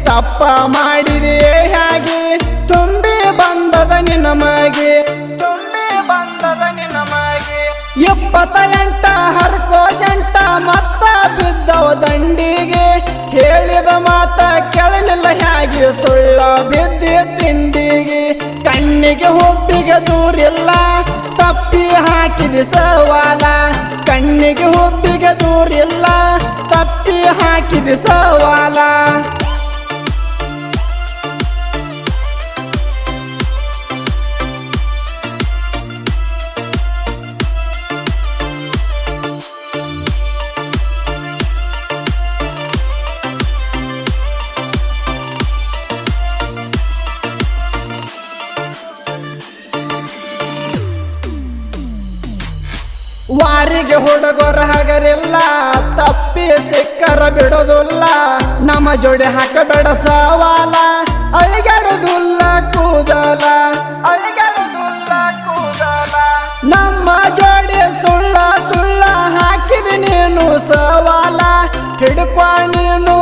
ತಪ್ಪ ಮಾಡಿದೆ ಹೇಗೆ ತುಂಬಿ ಬಂದದ ನಿನಮಗೆ 28 ಹರ್ಕೋಶಂಟ ಮತ್ತ ಬಿದ್ದವ ದಂಡಿಗೆ ಹೇಳಿದ ಮಾತ ಕೇಳಲಿಲ್ಲ ಹೇಗೆ ಸುಳ್ಳ ಬಿದ್ದಿ ತಿಂಡಿಗೆ ಕಣ್ಣಿಗೆ ಹುಬ್ಬಿಗೆ ದೂರಿಲ್ಲ ತಪ್ಪಿ ಹಾಕಿದ ಸವಾಲ ಕಣ್ಣಿಗೆ ಹುಬ್ಬಿಗೆ ದೂರಿಲ್ಲ ತಪ್ಪಿ ಹಾಕಿದ ಸವಾಲ ವಾರಿಗೆ ಹುಡುಗರ ಹಗರಿಲ್ಲ ತಪ್ಪಿ ಸಿಕ್ಕರ ಬಿಡೋದಿಲ್ಲ ನಮ್ಮ ಜೋಡಿ ಹಾಕಬೇಡ ಸವಾಲ ಅಳಿಗಾಡುದಿಲ್ಲ ಕೂದಲ ನಮ್ಮ ಜೋಡಿ ಸುಳ್ಳ ಹಾಕಿದ ನೀನು ಸವಾಲ ಹಿಡ್ಕೊ ನೀನು